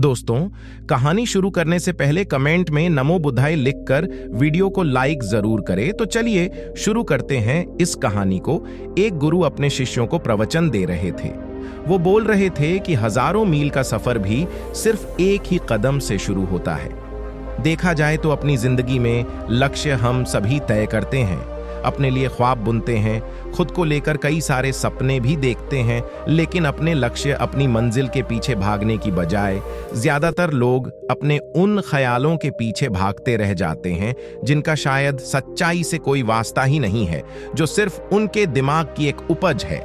दोस्तों, कहानी शुरू करने से पहले कमेंट में नमो बुद्धाय लिखकर वीडियो को लाइक जरूर करें। तो चलिए शुरू करते हैं इस कहानी को। एक गुरु अपने शिष्यों को प्रवचन दे रहे थे। वो बोल रहे थे कि हजारों मील का सफर भी सिर्फ एक ही कदम से शुरू होता है। देखा जाए तो अपनी जिंदगी में लक्ष्य हम सभी तय करते हैं, अपने लिए ख्वाब बुनते हैं, खुद को लेकर कई सारे सपने भी देखते हैं, लेकिन अपने लक्ष्य, अपनी मंजिल के पीछे भागने की बजाय ज्यादातर लोग अपने उन ख्यालों के पीछे भागते रह जाते हैं जिनका शायद सच्चाई से कोई वास्ता ही नहीं है, जो सिर्फ उनके दिमाग की एक उपज है।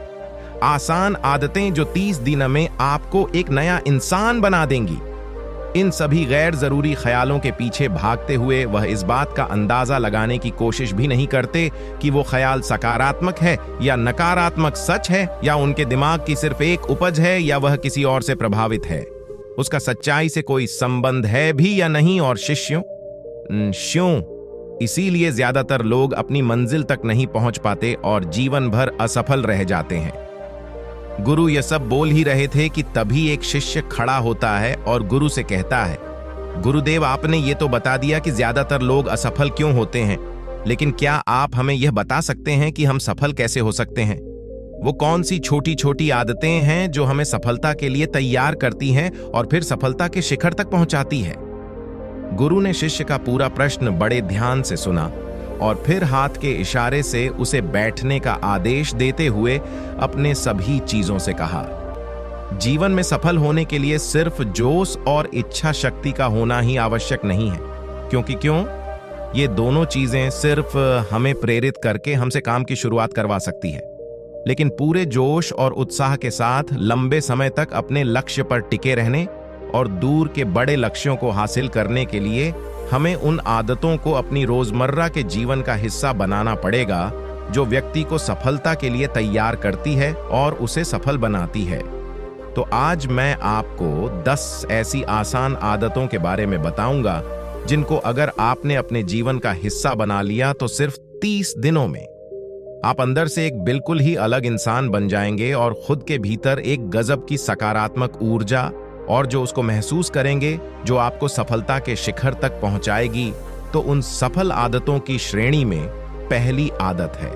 आसान आदतें जो 30 दिन में आपको एक नया इंसान बना देंगी। इन सभी गैर जरूरी ख्यालों के पीछे भागते हुए वह इस बात का अंदाजा लगाने की कोशिश भी नहीं करते कि वो ख्याल सकारात्मक है या नकारात्मक, सच है या उनके दिमाग की सिर्फ एक उपज है या वह किसी और से प्रभावित है, उसका सच्चाई से कोई संबंध है भी या नहीं। और शिष्यों, इसीलिए ज्यादातर लोग अपनी मंजिल तक नहीं पहुंच पाते और जीवन भर असफल रह जाते हैं। गुरु ये सब बोल ही रहे थे कि तभी एक शिष्य खड़ा होता है और गुरु से कहता है, गुरुदेव, आपने ये तो बता दिया कि ज्यादातर लोग असफल क्यों होते हैं, लेकिन क्या आप हमें यह बता सकते हैं कि हम सफल कैसे हो सकते हैं? वो कौन सी छोटी छोटी आदतें हैं जो हमें सफलता के लिए तैयार करती हैं और फिर सफलता के शिखर तक पहुंचाती है? गुरु ने शिष्य का पूरा प्रश्न बड़े ध्यान से सुना और फिर हाथ के इशारे से उसे बैठने का आदेश देते हुए अपने सभी चीजों से कहा, जीवन में सफल होने के लिए सिर्फ जोश और इच्छा शक्ति का होना ही आवश्यक नहीं है। क्यों? ये दोनों चीजें सिर्फ हमें प्रेरित करके हमसे काम की शुरुआत करवा सकती है, लेकिन पूरे जोश और उत्साह के साथ लंबे समय तक अपने लक्ष्य पर टिके रहने और दूर के बड़े लक्ष्यों को हासिल करने के लिए हमें उन आदतों को अपनी रोजमर्रा के जीवन का हिस्सा बनाना पड़ेगा जो व्यक्ति को सफलता के लिए तैयार करती है और उसे सफल बनाती है। तो आज मैं आपको 10 ऐसी आसान आदतों के बारे में बताऊंगा जिनको अगर आपने अपने जीवन का हिस्सा बना लिया तो सिर्फ 30 दिनों में आप अंदर से एक बिल्कुल ही अलग इंसान बन जाएंगे और खुद के भीतर एक गजब की सकारात्मक ऊर्जा और जो उसको महसूस करेंगे, जो आपको सफलता के शिखर तक पहुंचाएगी। तो उन सफल आदतों की श्रेणी में पहली आदत है,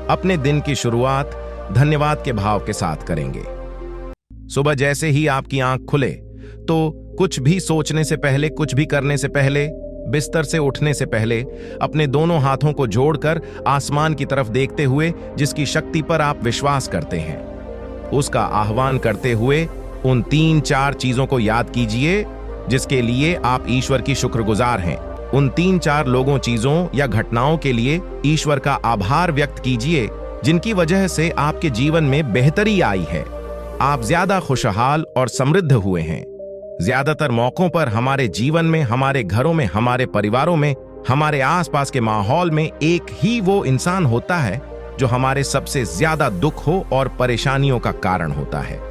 अपने दिन की शुरुआत धन्यवाद के भाव के साथ करेंगे। सुबह जैसे ही आपकी आंख खुले तो कुछ भी सोचने से पहले, कुछ भी करने से पहले, बिस्तर से उठने से पहले अपने दोनों हाथों को जोड़कर आसमान की तरफ देखते हुए, जिसकी शक्ति पर आप विश्वास करते हैं, उसका आह्वान करते हुए उन 3-4 चीजों को याद कीजिए जिसके लिए आप ईश्वर की शुक्रगुजार हैं। उन 3-4 लोगों, चीजों या घटनाओं के लिए ईश्वर का आभार व्यक्त कीजिए जिनकी वजह से आपके जीवन में बेहतरी आई है, आप ज्यादा खुशहाल और समृद्ध हुए हैं। ज्यादातर मौकों पर हमारे जीवन में, हमारे घरों में, हमारे परिवारों में, हमारे आसपास के माहौल में एक ही वो इंसान होता है जो हमारे सबसे ज्यादा दुख हो और परेशानियों का कारण होता है।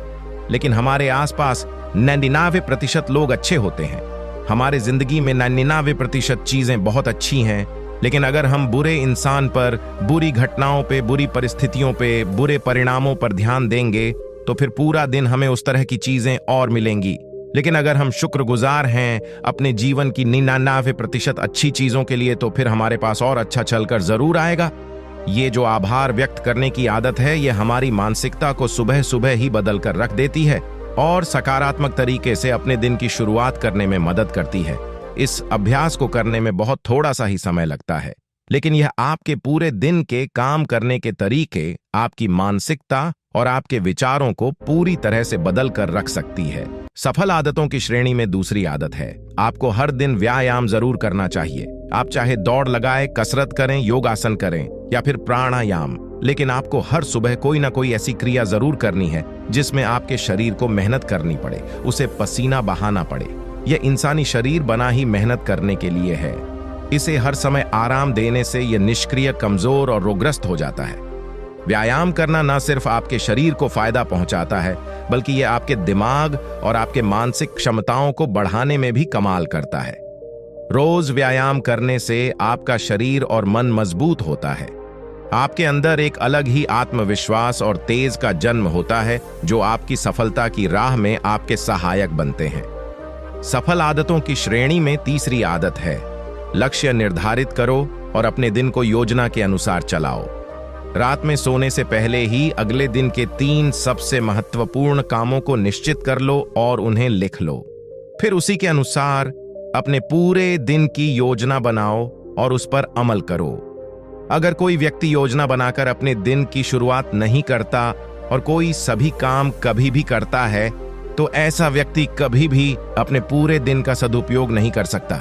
लेकिन हमारे आसपास 99% लोग अच्छे होते हैं। हमारे जिंदगी में 99% चीजें बहुत अच्छी हैं, लेकिन अगर हम बुरे इंसान पर, बुरी घटनाओं पे, बुरी परिस्थितियों पे, बुरे परिणामों पर ध्यान देंगे तो फिर पूरा दिन हमें उस तरह की चीजें और मिलेंगी। लेकिन अगर हम शुक्रगुजार हैं अपने जीवन की 99% अच्छी चीजों के लिए, तो फिर हमारे पास और अच्छा चलकर जरूर आएगा। ये जो आभार व्यक्त करने की आदत है, ये हमारी मानसिकता को सुबह सुबह ही बदल कर रख देती है और सकारात्मक तरीके से अपने दिन की शुरुआत करने में मदद करती है। इस अभ्यास को करने में बहुत थोड़ा सा ही समय लगता है, लेकिन यह आपके पूरे दिन के काम करने के तरीके, आपकी मानसिकता और आपके विचारों को पूरी तरह से बदल कर रख सकती है। सफल आदतों की श्रेणी में दूसरी आदत है, आपको हर दिन व्यायाम जरूर करना चाहिए। आप चाहे दौड़ लगाएं, कसरत करें, योगासन करें या फिर प्राणायाम, लेकिन आपको हर सुबह कोई ना कोई ऐसी क्रिया जरूर करनी है जिसमें आपके शरीर को मेहनत करनी पड़े, उसे पसीना बहाना पड़े। यह इंसानी शरीर बना ही मेहनत करने के लिए है। इसे हर समय आराम देने से यह निष्क्रिय, कमजोर और रोगग्रस्त हो जाता है। व्यायाम करना न सिर्फ आपके शरीर को फायदा पहुंचाता है, बल्कि यह आपके दिमाग और आपके मानसिक क्षमताओं को बढ़ाने में भी कमाल करता है। रोज व्यायाम करने से आपका शरीर और मन मजबूत होता है। आपके अंदर एक अलग ही आत्मविश्वास और तेज का जन्म होता है जो आपकी सफलता की राह में आपके सहायक बनते हैं। सफल आदतों की श्रेणी में तीसरी आदत है, लक्ष्य निर्धारित करो और अपने दिन को योजना के अनुसार चलाओ। रात में सोने से पहले ही अगले दिन के 3 सबसे महत्वपूर्ण कामों को निश्चित कर लो और उन्हें लिख लो। फिर उसी के अनुसार अपने पूरे दिन की योजना बनाओ और उस पर अमल करो। अगर कोई व्यक्ति योजना बनाकर अपने दिन की शुरुआत नहीं करता और कोई सभी काम कभी भी करता है, तो ऐसा व्यक्ति कभी भी अपने पूरे दिन का सदुपयोग नहीं कर सकता।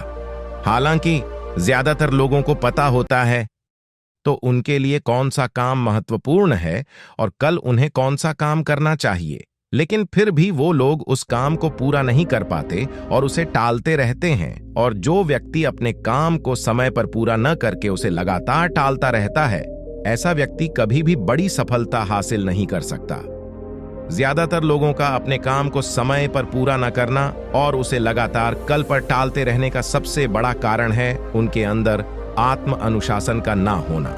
हालांकि ज्यादातर लोगों को पता होता है तो उनके लिए कौन सा काम महत्वपूर्ण है और कल उन्हें कौन सा काम करना चाहिए, लेकिन फिर भी वो लोग उस काम को पूरा नहीं कर पाते और उसे टालते रहते हैं। और जो व्यक्ति अपने काम को समय पर पूरा न करके उसे लगातार टालता रहता है, ऐसा व्यक्ति कभी भी बड़ी सफलता हासिल नहीं कर सकता। ज्यादातर लोगों का अपने काम को समय पर पूरा न करना और उसे लगातार कल पर टालते रहने का सबसे बड़ा कारण है उनके अंदर आत्म अनुशासन का ना होना।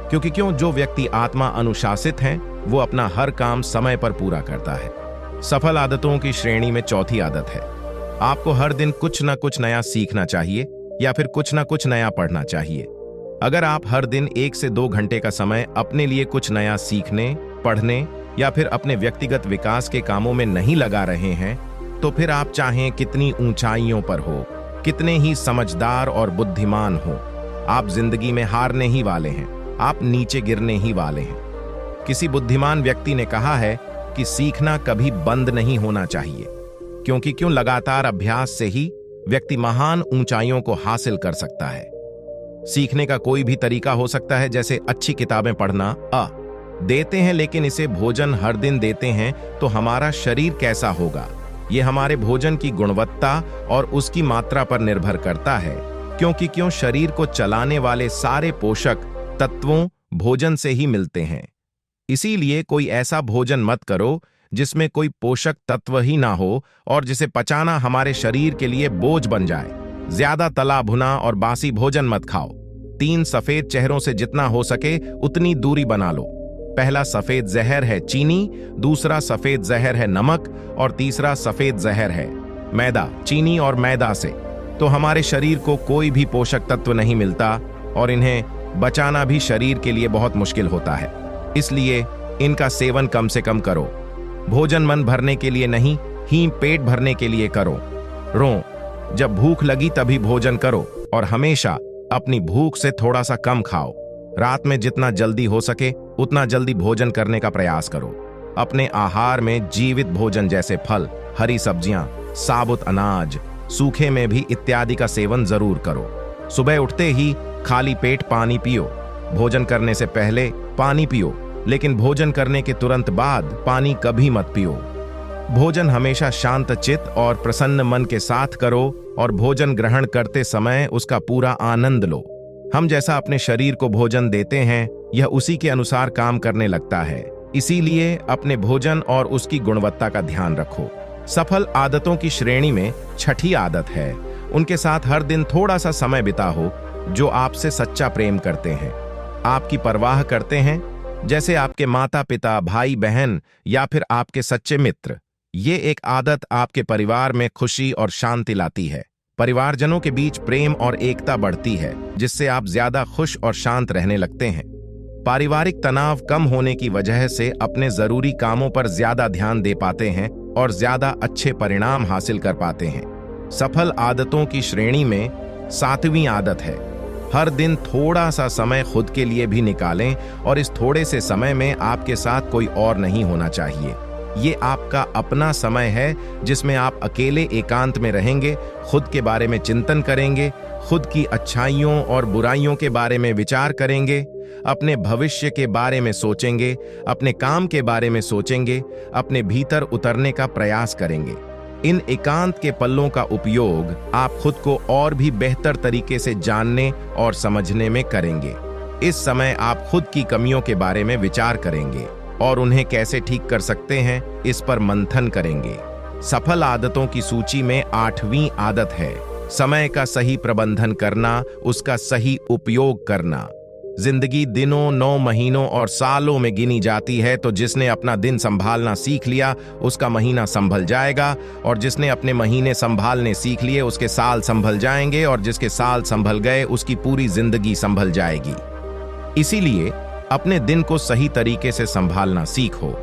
क्योंकि जो व्यक्ति आत्मा अनुशासित है वो अपना हर काम समय पर पूरा करता है। सफल आदतों की श्रेणी में चौथी आदत है, आपको हर दिन कुछ न कुछ नया सीखना चाहिए या फिर कुछ न कुछ नया पढ़ना चाहिए। अगर आप हर दिन 1 से 2 घंटे का समय अपने लिए कुछ नया सीखने, पढ़ने या फिर अपने व्यक्तिगत विकास के कामों में नहीं लगा रहे हैं, तो फिर आप चाहें कितनी ऊंचाइयों पर हो, कितने ही समझदार और बुद्धिमान हो, आप जिंदगी में हारने ही वाले हैं, आप नीचे गिरने ही वाले हैं। किसी बुद्धिमान व्यक्ति ने कहा है कि सीखना कभी बंद नहीं होना चाहिए, क्योंकि लगातार अभ्यास से ही व्यक्ति महान ऊंचाइयों को हासिल कर सकता है। सीखने का कोई भी तरीका हो सकता है, जैसे अच्छी किताबें पढ़ना। देते हैं लेकिन इसे भोजन हर दिन देते हैं तो हमारा शरीर कैसा होगा, ये हमारे भोजन की गुणवत्ता और उसकी मात्रा पर निर्भर करता है। क्योंकि शरीर को चलाने वाले सारे पोषक तत्वों भोजन से ही मिलते हैं। इसीलिए कोई ऐसा भोजन मत करो जिसमें कोई पोषक तत्व ही ना हो और जिसे पचाना हमारे शरीर के लिए बोझ बन जाए। ज्यादा तला भुना और बासी भोजन मत खाओ। 3 सफेद चेहरों से जितना हो सके उतनी दूरी बना लो। पहला सफेद जहर है चीनी, दूसरा सफेद जहर है नमक और तीसरा सफेद जहर है मैदा। चीनी और मैदा से तो हमारे शरीर को कोई भी पोषक तत्व नहीं मिलता और इन्हें बचाना भी शरीर के लिए बहुत मुश्किल होता है। इसलिए इनका सेवन कम से कम करो। भोजन मन भरने के लिए नहीं ही पेट भरने के लिए करो। जब भूख लगी तभी भोजन करो और हमेशा अपनी भूख से थोड़ा सा कम खाओ। रात में जितना जल्दी हो सके उतना जल्दी भोजन करने का प्रयास करो। अपने आहार में जीवित भोजन जैसे फल, हरी सब्जियां, साबुत अनाज, सूखे में भी इत्यादि का सेवन जरूर करो। सुबह उठते ही खाली पेट पानी पियो। भोजन करने से पहले पानी पियो, लेकिन भोजन करने के तुरंत बाद पानी कभी मत पियो। भोजन हमेशा शांत चित्त और प्रसन्न मन के साथ करो और भोजन ग्रहण करते समय उसका पूरा आनंद लो। हम जैसा अपने शरीर को भोजन देते हैं, यह उसी के अनुसार काम करने लगता है। इसीलिए अपने भोजन और उसकी गुणवत्ता का ध्यान रखो। सफल आदतों की श्रेणी में छठी आदत है, उनके साथ हर दिन थोड़ा सा समय बिताओ जो आपसे सच्चा प्रेम करते हैं, आपकी परवाह करते हैं, जैसे आपके माता पिता, भाई बहन या फिर आपके सच्चे मित्र। ये एक आदत आपके परिवार में खुशी और शांति लाती है। परिवारजनों के बीच प्रेम और एकता बढ़ती है, जिससे आप ज्यादा खुश और शांत रहने लगते हैं। पारिवारिक तनाव कम होने की वजह से अपने जरूरी कामों पर ज्यादा ध्यान दे पाते हैं और ज्यादा अच्छे परिणाम हासिल कर पाते हैं। सफल आदतों की श्रेणी में 7वीं आदत है, हर दिन थोड़ा सा समय खुद के लिए भी निकालें और इस थोड़े से समय में आपके साथ कोई और नहीं होना चाहिए। ये आपका अपना समय है जिसमें आप अकेले एकांत में रहेंगे, खुद के बारे में चिंतन करेंगे, खुद की अच्छाइयों और बुराइयों के बारे में विचार करेंगे, अपने भविष्य के बारे में सोचेंगे, अपने काम के बारे में सोचेंगे, अपने भीतर उतरने का प्रयास करेंगे। इन एकांत के पलों का उपयोग आप खुद को और भी बेहतर तरीके से जानने और समझने में करेंगे। इस समय आप खुद की कमियों के बारे में विचार करेंगे और उन्हें कैसे ठीक कर सकते हैं, इस पर मंथन करेंगे। सफल आदतों की सूची में 8वीं आदत है, समय का सही प्रबंधन करना, उसका सही उपयोग करना। जिंदगी दिनों, 9 महीनों और सालों में गिनी जाती है, तो जिसने अपना दिन संभालना सीख लिया उसका महीना संभल जाएगा, और जिसने अपने महीने संभालने सीख लिए उसके साल संभल जाएंगे, और जिसके साल संभल गए उसकी पूरी जिंदगी संभल जाएगी। इसीलिए अपने दिन को सही तरीके से संभालना सीखो।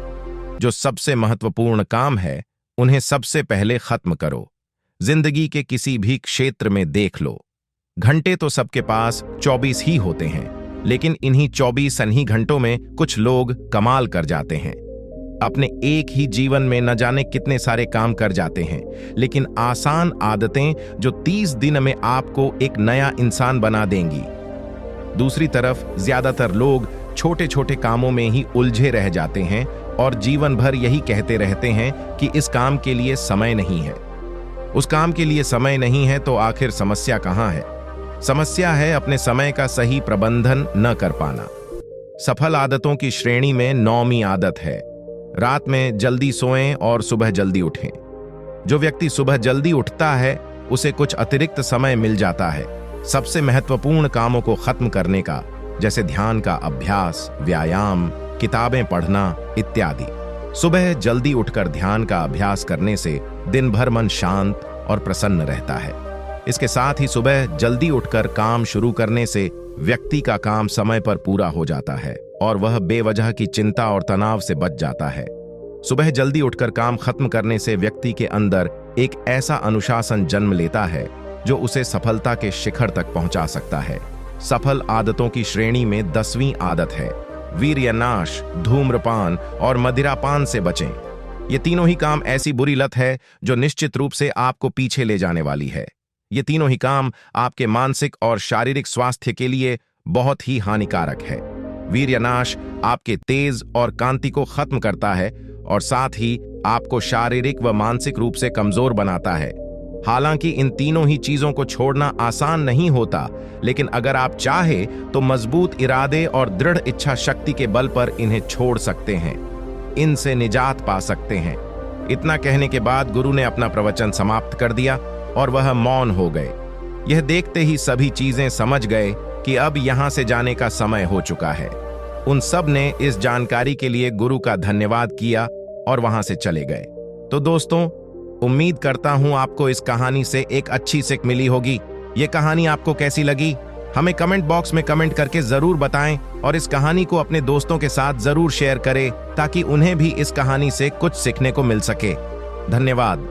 जो सबसे महत्वपूर्ण काम है उन्हें सबसे पहले खत्म करो। जिंदगी के किसी भी क्षेत्र में देख लो, घंटे तो सबके पास 24 ही होते हैं, लेकिन इन्हीं 24 ही घंटों में कुछ लोग कमाल कर जाते हैं। अपने एक ही जीवन में न जाने कितने सारे काम कर जाते हैं, लेकिन आसान आदतें जो 30 दिन में आपको एक नया इंसान बना देंगी। दूसरी तरफ ज्यादातर लोग छोटे छोटे कामों में ही उलझे रह जाते हैं और जीवन भर यही कहते रहते हैं कि इस काम के लिए समय नहीं है, उस काम के लिए समय नहीं है। तो आखिर समस्या कहाँ है? समस्या है अपने समय का सही प्रबंधन न कर पाना। सफल आदतों की श्रेणी में 9वीं आदत है, रात में जल्दी सोएं और सुबह जल्दी उठें। जो व्यक्ति सुबह जल्दी उठता है उसे कुछ अतिरिक्त समय मिल जाता है सबसे महत्वपूर्ण कामों को खत्म करने का, जैसे ध्यान का अभ्यास, व्यायाम, किताबें पढ़ना इत्यादि। सुबह जल्दी उठकर ध्यान का अभ्यास करने से दिन भर मन शांत और प्रसन्न रहता है। इसके साथ ही सुबह जल्दी उठकर काम शुरू करने से व्यक्ति का काम समय पर पूरा हो जाता है और वह बेवजह की चिंता और तनाव से बच जाता है। सुबह जल्दी उठकर काम खत्म करने से व्यक्ति के अंदर एक ऐसा अनुशासन जन्म लेता है जो उसे सफलता के शिखर तक पहुंचा सकता है। सफल आदतों की श्रेणी में 10वीं आदत है, वीर्यनाश, धूम्रपान और मदिरापान से बचें। ये तीनों ही काम ऐसी बुरी लत है जो निश्चित रूप से आपको पीछे ले जाने वाली है। ये तीनों ही काम आपके मानसिक और शारीरिक स्वास्थ्य के लिए बहुत ही हानिकारक है। वीर्यनाश आपके तेज और कांति को खत्म करता है और साथ ही आपको शारीरिक व मानसिक रूप से कमजोर बनाता है। हालांकि इन तीनों ही चीजों को छोड़ना आसान नहीं होता, लेकिन अगर आप चाहे तो मजबूत इरादे और दृढ़ इच्छा शक्ति के बल पर इन्हें छोड़ सकते हैं, इनसे निजात पा सकते हैं। इतना कहने के बाद गुरु ने अपना प्रवचन समाप्त कर दिया और वह मौन हो गए। यह देखते ही सभी चीजें समझ गए कि अब यहां से जाने का समय हो चुका है। उन सब ने इस जानकारी के लिए गुरु का धन्यवाद किया और वहां से चले गए। तो दोस्तों, उम्मीद करता हूं आपको इस कहानी से एक अच्छी सीख मिली होगी। ये कहानी आपको कैसी लगी हमें कमेंट बॉक्स में कमेंट करके जरूर बताएं और इस कहानी को अपने दोस्तों के साथ जरूर शेयर करें ताकि उन्हें भी इस कहानी से कुछ सीखने को मिल सके। धन्यवाद।